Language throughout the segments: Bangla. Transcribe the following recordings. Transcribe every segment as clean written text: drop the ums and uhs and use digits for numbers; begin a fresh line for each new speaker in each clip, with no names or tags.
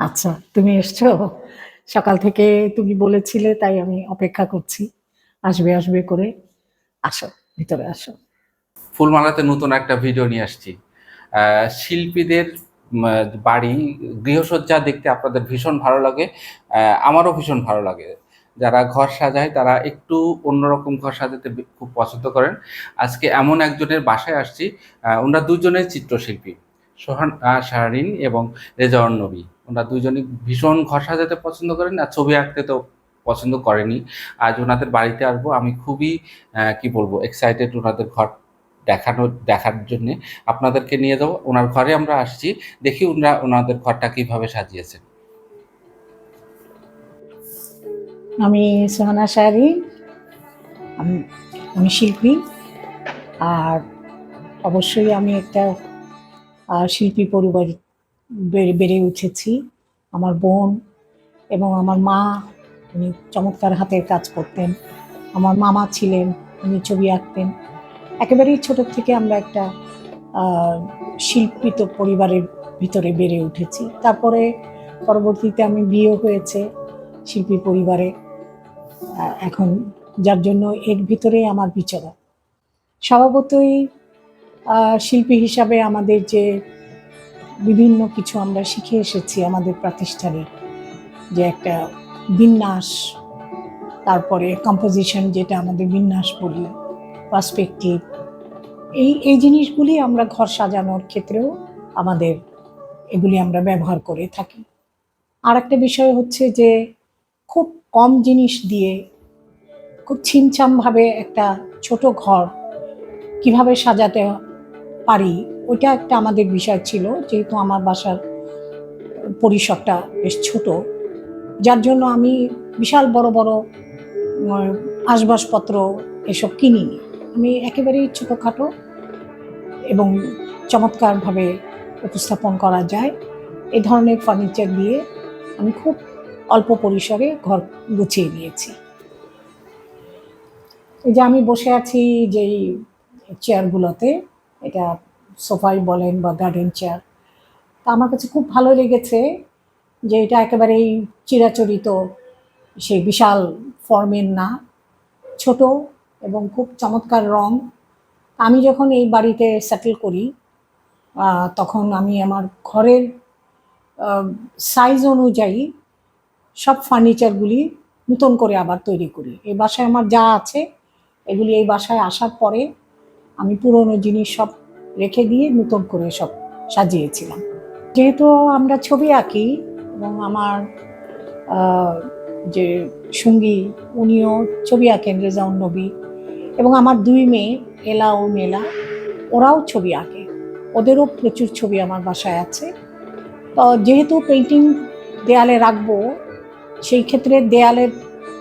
আচ্ছা, তুমি এসছো? সকাল থেকে তুমি বলেছিলে তাই আমি অপেক্ষা করছি। আসবে, আসবে করে। আসো, ভিতরে আসো।
ফুলমালাতে নতুন একটা ভিডিও নিয়ে আসছি। শিল্পীদের বাড়ি গৃহসজ্জা দেখতে আপনাদের ভীষণ ভালো লাগে। আমারও ভীষণ ভালো লাগে। যারা ঘর সাজায় তারা একটু অন্যরকম ঘর সাজাতে খুব পছন্দ করেন। আজকে এমন একজনের বাসায় আসছি। ওনারা দুজনেই চিত্রশিল্পী, শাহরিন এবং রেজাউন নবী। ওনারা দুজনই ভীষণ ঘর সাজাতে পছন্দ করেন, আর ছবি আঁকতে তো পছন্দ করেনি। আজ ওনাদের বাড়িতে আসবো, আমি খুবই কি বলবো, এক্সাইটেড ওনাদের ঘর দেখার জন্য। আপনাদেরকে নিয়ে যাবো ওনার ঘরে। আমরা আসছি, দেখি ওনাদের ঘরটা কিভাবে সাজিয়েছে।
আমি সোহানা শাহরি, আমি আমি শিল্পী। আর অবশ্যই আমি একটা শিল্পী পরিবারে বেড়ে উঠেছি। আমার বোন এবং আমার মা, উনি চমৎকার হাতের কাজ করতেন। আমার মামা ছিলেন, উনি ছবি আঁকতেন। একেবারেই ছোট থেকে আমরা একটা শিল্পিত পরিবারের ভিতরে বেড়ে উঠেছি। তারপরে পরবর্তীতে আমি বিয়ে হয়েছে শিল্পী পরিবারে। এখন যার জন্য এর ভিতরে আমার বিচরণ। স্বভাবতই শিল্পী হিসাবে আমাদের যে বিভিন্ন কিছু আমরা শিখে এসেছি আমাদের প্রাতিষ্ঠানিক, যে একটা বিন্যাস, তারপরে কম্পোজিশন যেটা আমাদের বিন্যাস বলি, পার্সপেক্টিভ, এই জিনিসগুলি আমরা ঘর সাজানোর ক্ষেত্রেও আমাদের এগুলি আমরা ব্যবহার করে থাকি। আর একটা বিষয় হচ্ছে যে খুব কম জিনিস দিয়ে খুব ছিমছামভাবে একটা ছোট ঘর কিভাবে সাজাতে পারি, ওইটা একটা আমাদের বিষয় ছিল। যেহেতু আমার বাসার পরিসরটা বেশ ছোট, যার জন্য আমি বিশাল বড় বড় আসবাবপত্র এসব কিনিনি। আমি একেবারেই ছোটোখাটো এবং চমৎকারভাবে উপস্থাপন করা যায় এই ধরনের ফার্নিচার দিয়ে আমি খুব অল্প পরিসরে ঘর গুছিয়ে নিয়েছি। এই যে আমি বসে আছি যেই চেয়ারগুলোতে, এটা সোফাই বলেন বা গার্ডেন চেয়ার, তা আমার কাছে খুব ভালো লেগেছে যে এটা একেবারেই চিরাচরিত সেই বিশাল ফর্মের না, ছোট এবং খুব চমৎকার রং। আমি যখন এই বাড়িতে সেটেল করি তখন আমি আমার ঘরের সাইজ অনুযায়ী সব ফার্নিচারগুলি নতুন করে আবার তৈরি করি। এই বাসায় আমার যা আছে এগুলি এই বাসায় আসার পরে আমি পুরনো জিনিস সব রেখে দিয়ে নতুন করে সব সাজিয়েছিলাম। যেহেতু আমরা ছবি আঁকি এবং আমার যে সঙ্গী উনিও ছবি আঁকেন, রেজাউন নবী, এবং আমার দুই মেয়ে এলা ও মেলা, ওরাও ছবি আঁকে। ওদেরও প্রচুর ছবি আমার বাসায় আছে। তো যেহেতু পেন্টিং দেয়ালে রাখবো, সেই ক্ষেত্রে দেয়ালের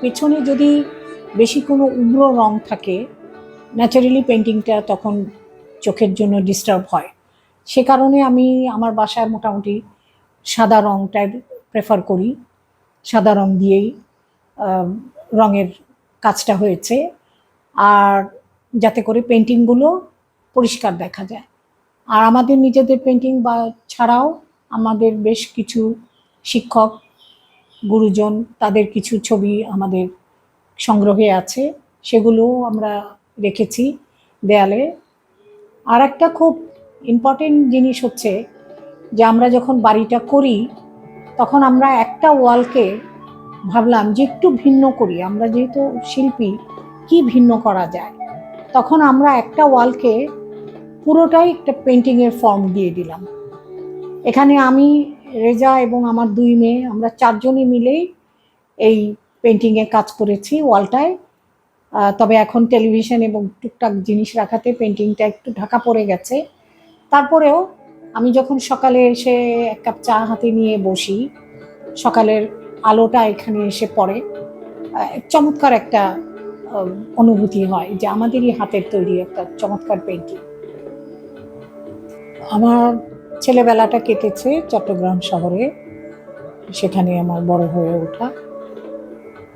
পেছনে যদি বেশি কোনো উগ্র রং থাকে, ন্যাচারালি পেন্টিংটা তখন চোখের জন্য ডিস্টার্ব হয়। সে কারণে আমি আমার বাসায় মোটামুটি সাদা রংটাই প্রেফার করি। সাদা রং দিয়েই রঙের কাজটা হয়েছে, আর যাতে করে পেন্টিংগুলো পরিষ্কার দেখা যায়। আর আমাদের নিজেদের পেন্টিং বা ছাড়াও আমাদের বেশ কিছু শিক্ষক, গুরুজন, তাদের কিছু ছবি আমাদের সংগ্রহে আছে, সেগুলোও আমরা রেখেছি দেয়ালে। আর একটা খুব ইম্পর্টেন্ট জিনিস হচ্ছে যে আমরা যখন বাড়িটা করি তখন আমরা একটা ওয়ালকে ভাবলাম যে একটু ভিন্ন করি। আমরা যেহেতু শিল্পী, কি ভিন্ন করা যায়, তখন আমরা একটা ওয়ালকে পুরোটাই একটা পেন্টিংয়ের ফর্ম দিয়ে দিলাম। এখানে আমি, রেজা এবং আমার দুই মেয়ে, আমরা চারজনে মিলেই এই পেন্টিংয়ে কাজ করেছি ওয়ালটায়। তবে এখন টেলিভিশন এবং টুকটাক জিনিস রাখাতে পেন্টিংটা একটু ঢাকা পড়ে গেছে। তারপরেও আমি যখন সকালে এসে এক কাপ চা হাতে নিয়ে বসি, সকালের আলোটা এখানে এসে পড়ে, চমৎকার একটা অনুভূতি হয় যে আমাদেরই হাতের তৈরি একটা চমৎকার পেন্টিং। আমার ছেলেবেলাটা কেটেছে চট্টগ্রাম শহরে, সেখানে আমার বড় হয়ে ওঠা।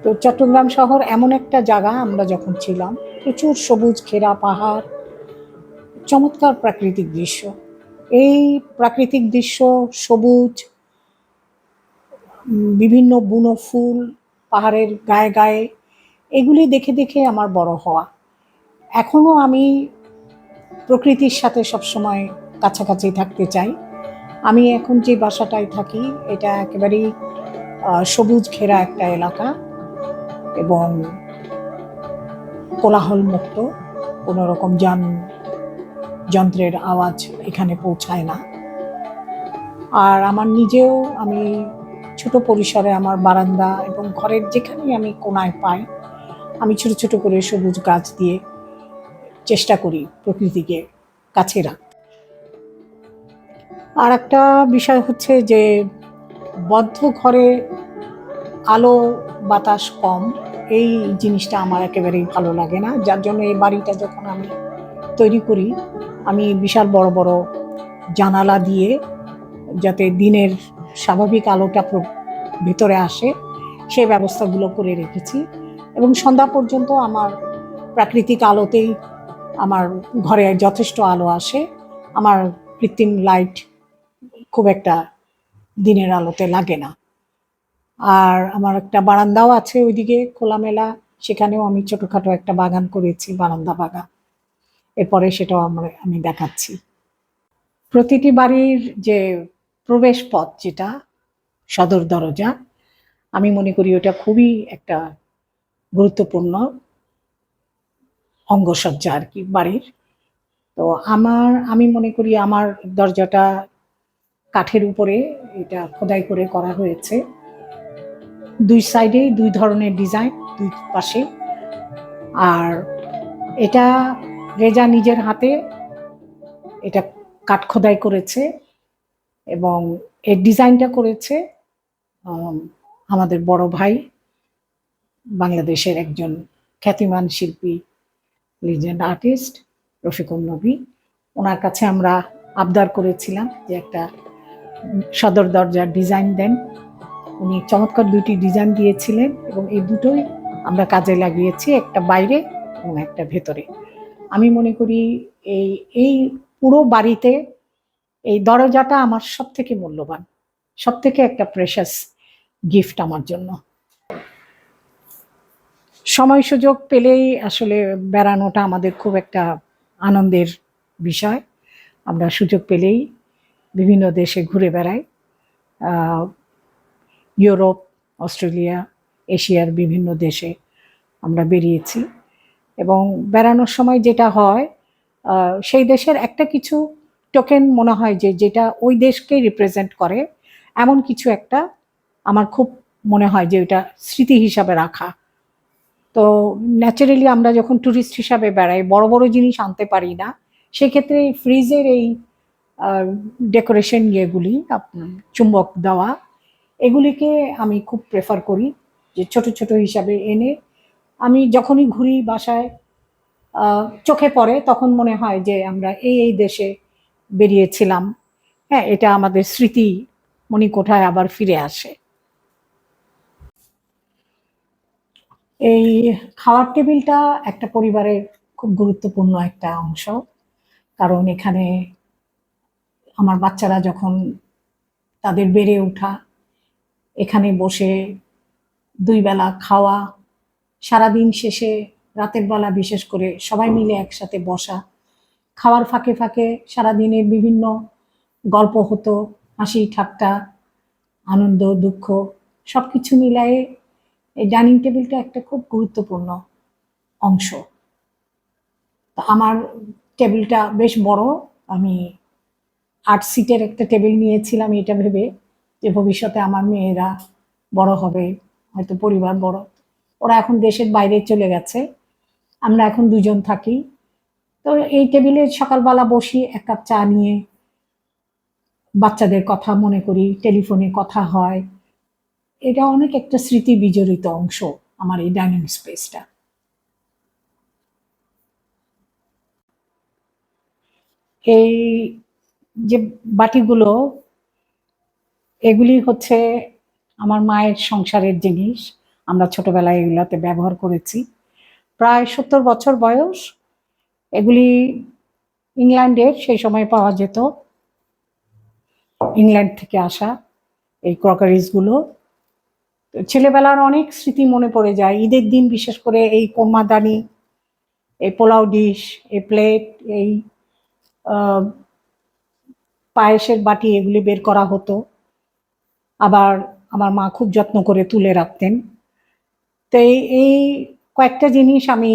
তো চট্টগ্রাম শহর এমন একটা জায়গা, আমরা যখন ছিলাম প্রচুর সবুজ ঘেরা পাহাড়, চমৎকার প্রাকৃতিক দৃশ্য। এই প্রাকৃতিক দৃশ্য, সবুজ, বিভিন্ন বুনো ফুল পাহাড়ের গায়ে গায়ে, এগুলি দেখে দেখে আমার বড় হওয়া। এখনো আমি প্রকৃতির সাথে সবসময় কাছাকাছি থাকতে চাই। আমি এখন যে বাসাটায় থাকি এটা একেবারেই সবুজ ঘেরা একটা এলাকা এবং কোলাহল মুক্ত, কোনো রকম যন্ত্রের আওয়াজ এখানে পৌঁছায় না। আর আমার নিজেও আমি ছোট পরিসরে আমার বারান্দা এবং ঘরের যেখানেই আমি কোনায় পাই আমি ছোট ছোট করে সবুজ গাছ দিয়ে চেষ্টা করি প্রকৃতিকে কাছে রাখতে। আর একটা বিষয় হচ্ছে যে বদ্ধ ঘরে আলো বাতাস কম, এই জিনিসটা আমার একেবারেই ভালো লাগে না। যার জন্য এই বাড়িটা যখন আমি তৈরি করি আমি বিশাল বড় বড় জানালা দিয়ে, যাতে দিনের স্বাভাবিক আলোটা ভিতরে আসে সেই ব্যবস্থাগুলো করে রেখেছি। এবং সন্ধ্যা পর্যন্ত আমার প্রাকৃতিক আলোতেই আমার ঘরে যথেষ্ট আলো আসে। আমার কৃত্রিম লাইট খুব একটা দিনের আলোতে লাগে না। আর আমার একটা বারান্দাও আছে ওইদিকে খোলামেলা, সেখানেও আমি ছোটখাটো একটা বাগান করেছি, বারান্দা বাগান। এরপরে সেটাও আমি দেখাচ্ছি। প্রতিটি বাড়ির যে প্রবেশ পথ, যেটা সদর দরজা, আমি মনে করি ওটা খুবই একটা গুরুত্বপূর্ণ অঙ্গসজ্জা আর কি বাড়ির। তো আমি মনে করি আমার দরজাটা কাঠের উপরে এটা খোদাই করে করা হয়েছে, দুই সাইডে দুই ধরনের ডিজাইন, দুই পাশে। আর এটা রেজা নিজের হাতে এটা কাঠ খোদাই করেছে এবং এর ডিজাইনটা করেছে আমাদের বড় ভাই, বাংলাদেশের একজন খ্যাতিমান শিল্পী, লিজেন্ড আর্টিস্ট রফিকুন নবী। ওনার কাছে আমরা আবদার করেছিলাম যে একটা সদর দরজার ডিজাইন দেন। উনি চমৎকার দুটি ডিজাইন দিয়েছিলেন এবং এই দুটোই আমরা কাজে লাগিয়েছি, একটা বাইরে এবং একটা ভেতরে। আমি মনে করি এই এই পুরো বাড়িতে এই দরজাটা আমার সব থেকে মূল্যবান, সব থেকে একটা প্রেশাস গিফট আমার জন্য। সময় সুযোগ পেলেই আসলে বেড়ানোটা আমাদের খুব একটা আনন্দের বিষয়। আমরা সুযোগ পেলেই বিভিন্ন দেশে ঘুরে বেড়াই, ইউরোপ, অস্ট্রেলিয়া, এশিয়ার বিভিন্ন দেশে আমরা বেরিয়েছি। এবং বেড়ানোর সময় যেটা হয় সেই দেশের একটা কিছু টোকেন মনে হয় যে যেটা ওই দেশকে রিপ্রেজেন্ট করে, এমন কিছু একটা আমার খুব মনে হয় যে ওইটা স্মৃতি হিসাবে রাখা। তো ন্যাচারালি আমরা যখন ট্যুরিস্ট হিসাবে বেড়াই বড় বড় জিনিস আনতে পারি না, সেক্ষেত্রে ফ্রিজের এই ডেকোরেশন ইয়েগুলি, চুম্বক দেওয়া, এগুলিকে আমি খুব প্রেফার করি যে ছোট ছোট হিসাবে এনে আমি যখনই ঘুরি বাসায় চোখে পড়ে তখন মনে হয় যে আমরা এই দেশে বেরিয়েছিলাম। হ্যাঁ, এটা আমাদের স্মৃতি মণিকোঠায় আবার ফিরে আসে। এই খাওয়ার টেবিলটা একটা পরিবারের খুব গুরুত্বপূর্ণ একটা অংশ, কারণ এখানে আমার বাচ্চারা যখন তাদের বেড়ে ওঠা, এখানে বসে দুই বেলা খাওয়া, সারাদিন শেষে রাতের বেলা বিশেষ করে সবাই মিলে একসাথে বসা, খাওয়ার ফাঁকে ফাঁকে সারাদিনের বিভিন্ন গল্প হতো, হাসি ঠাট্টা, আনন্দ দুঃখ সব কিছু মিলায়ে এই ডাইনিং টেবিলটা একটা খুব গুরুত্বপূর্ণ অংশ। তো আমার টেবিলটা বেশ বড়, আমি 8 সিটের একটা টেবিল নিয়েছিলাম এটা ভেবে যে ভবিষ্যতে আমার মেয়েরা বড় হবে, হয়তো পরিবার বড়, ওরা এখন দেশের বাইরে চলে গেছে, আমরা এখন দুজন থাকি। তো এই টেবিলে সকালবেলা বসি এক কাপ চা নিয়ে, বাচ্চাদের কথা মনে করি, টেলিফোনে কথা হয়। এটা অনেক একটা স্মৃতি বিজড়িত অংশ আমার এই ডাইনিং স্পেসটা। এই যে বাটিগুলো, এগুলি হচ্ছে আমার মায়ের সংসারের জিনিস, আমরা ছোটবেলায় এগুলাতে ব্যবহার করেছি। প্রায় 70 বছর বয়স। এগুলি ইংল্যান্ডের, সেই সময় পাওয়া যেত, ইংল্যান্ড থেকে আসা এই ক্রকারিজগুলো। তো ছেলেবেলার অনেক স্মৃতি মনে পড়ে যায় ঈদের দিন, বিশেষ করে এই কোরমাদানি, এই পোলাও ডিশ, এই প্লেট, এই আহ, পায়েসের বাটি, এগুলি বের করা হতো। আবার আমার মা খুব যত্ন করে তুলে রাখতেন। তো এই কয়েকটা জিনিস আমি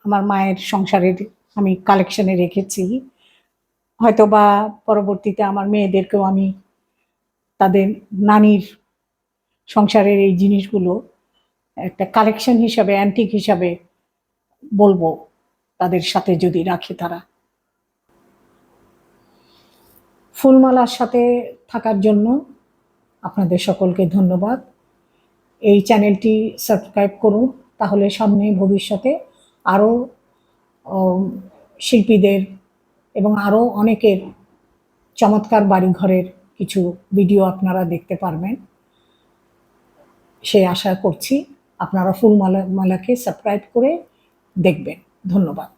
আমার মায়ের সংসারের আমি কালেকশনে রেখেছি। হয়তো বা পরবর্তীতে আমার মেয়েদেরকেও আমি তাদের নানির সংসারের এই জিনিসগুলো একটা কালেকশন হিসাবে, অ্যান্টিক হিসাবে বলবো, তাদের সাথে যদি রাখে তারা। ফুলমালার সাথে থাকার জন্য আপনাদের সকলকে ধন্যবাদ। এই চ্যানেলটি সাবস্ক্রাইব করুন, তাহলে সামনে ভবিষ্যতে আরও শিল্পীদের এবং আরও অনেকের চমৎকার বাড়িঘরের কিছু ভিডিও আপনারা দেখতে পারবেন, সেই আশা করছি। আপনারা ফুলমালাকে সাবস্ক্রাইব করে দেখবেন। ধন্যবাদ।